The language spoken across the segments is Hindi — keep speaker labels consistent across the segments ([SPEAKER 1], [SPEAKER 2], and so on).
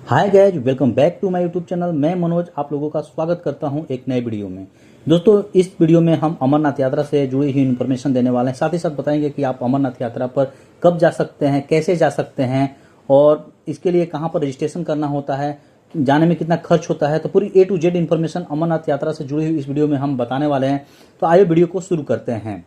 [SPEAKER 1] Hi guys, welcome back to my YouTube channel. मैं मनोज आप लोगों का स्वागत करता हूं एक नए वीडियो में। दोस्तों, इस वीडियो में हम अमरनाथ यात्रा से जुड़ी हुई इन्फॉर्मेशन देने वाले हैं। साथ ही साथ बताएंगे कि आप अमरनाथ यात्रा पर कब जा सकते हैं, कैसे जा सकते हैं और इसके लिए कहां पर रजिस्ट्रेशन करना होता है, जाने में कितना खर्च होता है। तो पूरी A to Z information Amarnath यात्रा से जुड़ी हुई इस वीडियो में हम बताने वाले हैं। तो आइए वीडियो को शुरू करते हैं।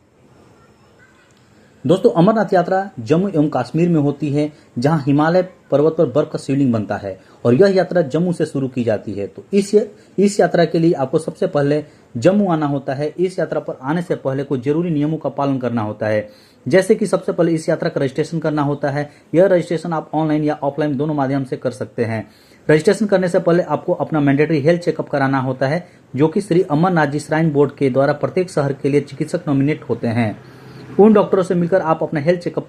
[SPEAKER 1] दोस्तों, अमरनाथ यात्रा जम्मू एवं कश्मीर में होती है, जहां हिमालय पर्वत पर बर्फ का शिवलिंग बनता है और यह यात्रा जम्मू से शुरू की जाती है। तो इस यात्रा के लिए आपको सबसे पहले जम्मू आना होता है। इस यात्रा पर आने से पहले कुछ जरूरी नियमों का पालन करना होता है, जैसे कि सबसे पहले इस यात्रा का रजिस्ट्रेशन करना होता है। यह रजिस्ट्रेशन आप ऑनलाइन या ऑफलाइन दोनों माध्यम से कर सकते हैं। रजिस्ट्रेशन करने से पहले आपको अपना मैंडेटरी हेल्थ चेकअप कराना होता है, जो कि श्री अमरनाथ जी श्राइन बोर्ड के द्वारा प्रत्येक शहर के लिए चिकित्सक नॉमिनेट होते हैं। उन डॉक्टरों से मिलकर आप अपना हेल्थ चेकअप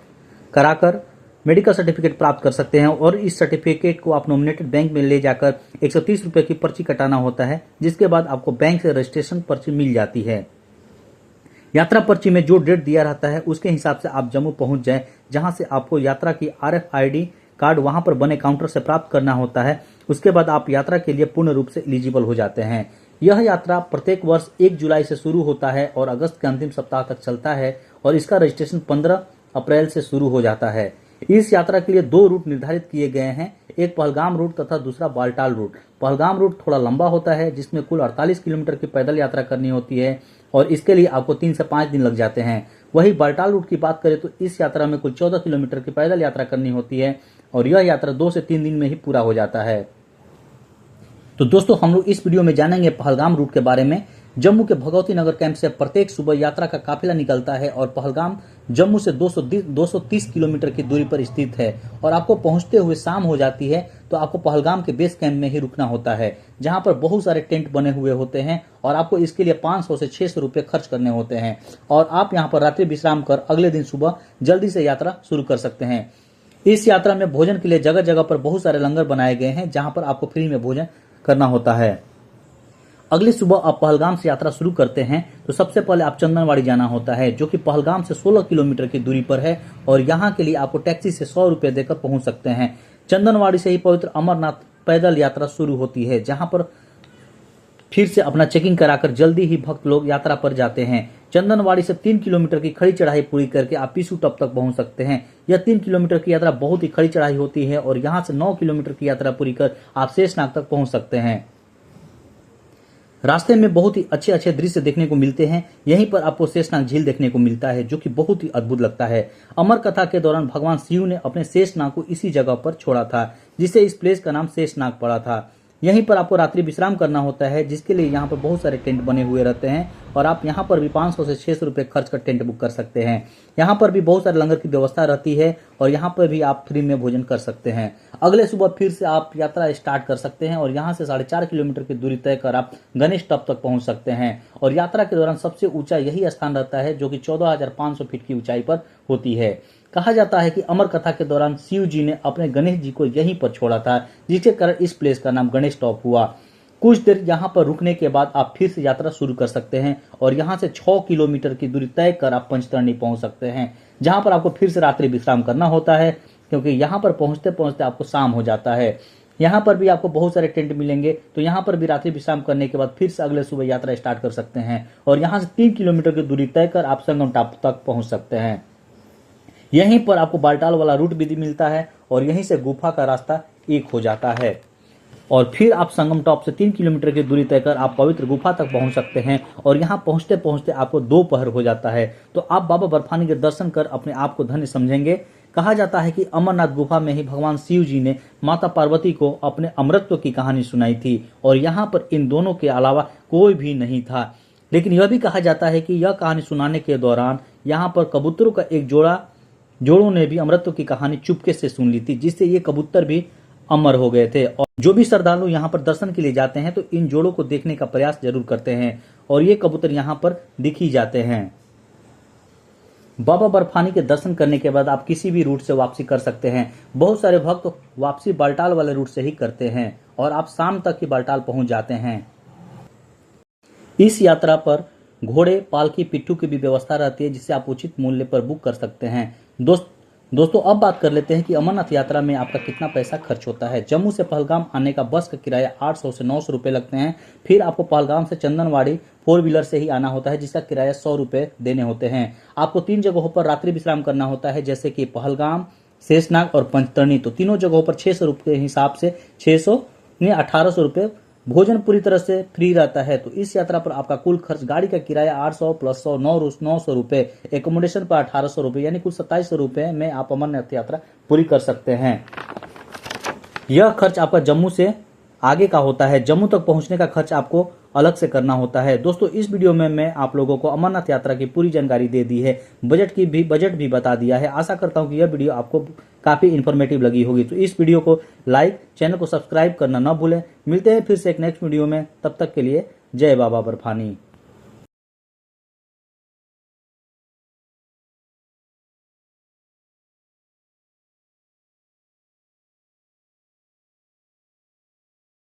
[SPEAKER 1] कराकर मेडिकल सर्टिफिकेट प्राप्त कर सकते हैं और इस सर्टिफिकेट को आप नॉमिनेटेड बैंक में ले जाकर 130 रुपए की पर्ची कटाना होता है, जिसके बाद आपको बैंक से रजिस्ट्रेशन पर्ची मिल जाती है। यात्रा पर्ची में जो डेट दिया रहता है उसके हिसाब से आप जम्मू पहुंच जाएं, जहां से आपको यात्रा की RFID कार्ड वहां पर बने काउंटर से प्राप्त करना होता है। उसके बाद आप यात्रा के लिए पूर्ण रूप से एलिजिबल हो जाते हैं। यह यात्रा प्रत्येक वर्ष 1 जुलाई से शुरू होता है और अगस्त के अंतिम सप्ताह तक चलता है और इसका रजिस्ट्रेशन 15 अप्रैल से शुरू हो जाता है। इस यात्रा के लिए 2 रूट निर्धारित किए गए हैं, एक पहलगाम रूट तथा दूसरा बालटाल रूट। पहलगाम रूट थोड़ा लंबा होता है, जिसमें कुल 48 किलोमीटर की पैदल यात्रा करनी होती है और इसके लिए आपको 3 से 5 दिन लग जाते हैं। वही बालटाल रूट की बात करें तो इस यात्रा में कुल 14 किलोमीटर की पैदल यात्रा करनी होती है और यह यात्रा 2 से 3 दिन में ही पूरा हो जाता है। तो दोस्तों, हम लोग इस वीडियो में जानेंगे पहलगाम रूट के बारे में। जम्मू के भगवती नगर कैंप से प्रत्येक सुबह यात्रा का काफिला निकलता है और पहलगाम जम्मू से 230 किलोमीटर की दूरी पर स्थित है और आपको पहुंचते हुए शाम हो जाती है। तो आपको पहलगाम के बेस कैंप में ही रुकना होता है, जहां पर बहुत सारे टेंट बने हुए होते हैं और आपको इसके लिए 500 से 600 रुपए खर्च करने होते हैं और आप यहां पर रात्रि विश्राम कर अगले दिन सुबह जल्दी से यात्रा शुरू कर सकते हैं। इस यात्रा में भोजन के लिए जगह जगह पर बहुत सारे लंगर बनाए गए हैं, जहां पर आपको फ्री में भोजन करना होता है। अगली सुबह आप पहलगाम से यात्रा शुरू करते हैं तो सबसे पहले आप चंदनवाड़ी जाना होता है, जो कि पहलगाम से 16 किलोमीटर की दूरी पर है और यहाँ के लिए आपको टैक्सी से 100 रुपए देकर पहुंच सकते हैं। चंदनवाड़ी से ही पवित्र अमरनाथ पैदल यात्रा शुरू होती है, जहां पर फिर से अपना चेकिंग कराकर जल्दी ही भक्त लोग यात्रा पर जाते हैं। चंदनवाड़ी से 3 किलोमीटर की खड़ी चढ़ाई पूरी करके आप पिसू टॉप तक पहुंच सकते हैं। यह 3 किलोमीटर की यात्रा बहुत ही खड़ी चढ़ाई होती है और यहां से 9 किलोमीटर की यात्रा पूरी कर आप शेषनाग तक पहुंच सकते हैं। रास्ते में बहुत ही अच्छे अच्छे दृश्य देखने को मिलते हैं। यहीं पर आपको शेषनाग झील देखने को मिलता है, जो कि बहुत ही अद्भुत लगता है। अमर कथा के दौरान भगवान शिव ने अपने शेषनाग को इसी जगह पर छोड़ा था, जिससे इस प्लेस का नाम शेषनाग पड़ा था। यहीं पर आपको रात्रि विश्राम करना होता है, जिसके लिए यहाँ पर बहुत सारे टेंट बने हुए रहते हैं और आप यहाँ पर भी 500 से 600 रुपए खर्च कर टेंट बुक कर सकते हैं। यहाँ पर भी बहुत सारे लंगर की व्यवस्था रहती है और यहाँ पर भी आप फ्री में भोजन कर सकते हैं। अगले सुबह फिर से आप यात्रा स्टार्ट कर सकते हैं और यहाँ से 4.5 किलोमीटर की दूरी तय कर आप गणेश टॉप तक पहुंच सकते हैं और यात्रा के दौरान सबसे ऊंचा यही स्थान रहता है, जो कि 14,500 फीट की ऊंचाई पर होती है। कहा जाता है कि अमर कथा के दौरान शिव जी ने अपने गणेश जी को यहीं पर छोड़ा था, जिसके कारण इस प्लेस का नाम गणेश टॉप हुआ। कुछ देर यहाँ पर रुकने के बाद आप फिर से यात्रा शुरू कर सकते हैं और यहाँ से 6 किलोमीटर की दूरी तय कर आप पंचतरणी पहुंच सकते हैं, जहां पर आपको फिर से रात्रि विश्राम करना होता है, क्योंकि यहाँ पर पहुंचते पहुंचते आपको शाम हो जाता है। यहाँ पर भी आपको बहुत सारे टेंट मिलेंगे, तो यहाँ पर भी रात्रि विश्राम करने के बाद फिर से अगले सुबह यात्रा स्टार्ट कर सकते हैं और यहाँ से 3 किलोमीटर की दूरी तय कर आप संगम टॉप तक पहुंच सकते हैं। यहीं पर आपको बालटाल वाला रूट भी मिलता है और यहीं से गुफा का रास्ता एक हो जाता है और फिर आप संगम टॉप से 3 किलोमीटर की दूरी तय कर आप पवित्र गुफा तक पहुंच सकते हैं और यहाँ पहुंचते पहुंचते आपको दोपहर हो जाता है। तो आप बाबा बर्फानी के दर्शन कर अपने आप को धन्य समझेंगे। कहा जाता है कि अमरनाथ गुफा में ही भगवान शिव जी ने माता पार्वती को अपने अमृतत्व की कहानी सुनाई थी और यहाँ पर इन दोनों के अलावा कोई भी नहीं था। लेकिन यह भी कहा जाता है कि यह कहानी सुनाने के दौरान यहाँ पर कबूतरों का एक जोड़ों ने भी अमृतत्व की कहानी चुपके से सुन ली थी, जिससे ये कबूतर भी अमर हो गए थे। और जो भी श्रद्धालु यहाँ पर दर्शन के लिए जाते हैं तो इन जोड़ों को देखने का प्रयास जरूर करते हैं और ये कबूतर यहाँ पर दिख ही जाते हैं। बाबा बर्फानी के दर्शन करने के बाद आप किसी भी रूट से वापसी कर सकते हैं। बहुत सारे भक्त वापसी बालटाल वाले रूट से ही करते हैं और आप शाम तक ही बालटाल पहुंच जाते हैं। इस यात्रा पर घोड़े, पालकी, पिट्ठू की भी व्यवस्था रहती है, जिसे आप उचित मूल्य पर बुक कर सकते हैं। दोस्तों अब बात कर लेते हैं कि अमरनाथ यात्रा में आपका कितना पैसा खर्च होता है। जम्मू से पहलगाम आने का बस का किराया 800 से 900 रुपये लगते हैं। फिर आपको पहलगाम से चंदनवाड़ी 4 व्हीलर से ही आना होता है, जिसका किराया 100 रुपये देने होते हैं। आपको 3 जगहों पर रात्रि विश्राम करना होता है, जैसे कि पहलगाम, शेषनाग और पंचतरणी। तो तीनों जगहों पर 600 रुपये के हिसाब से 600 यानी 1800 रुपये। भोजन पूरी तरह से फ्री रहता है। तो इस यात्रा पर आपका कुल खर्च गाड़ी का किराया 800 प्लस 100 900 रुपये, एकोमोडेशन पर 1800 रुपये, यानी कुल 2700 रुपये में आप अमरनाथ यात्रा पूरी कर सकते हैं। यह खर्च आपका जम्मू से आगे का होता है। जम्मू तक पहुंचने का खर्च आपको अलग से करना होता है। दोस्तों इस वीडियो में मैं आप लोगों को अमरनाथ यात्रा की पूरी जानकारी दे दी है, बजट भी बता दिया है। आशा करता हूं कि यह वीडियो आपको काफी इन्फॉर्मेटिव लगी होगी। तो इस वीडियो को लाइक, चैनल को सब्सक्राइब करना ना भूलें। मिलते हैं फिर से एक नेक्स्ट वीडियो में, तब तक के लिए जय बाबा बर्फानी।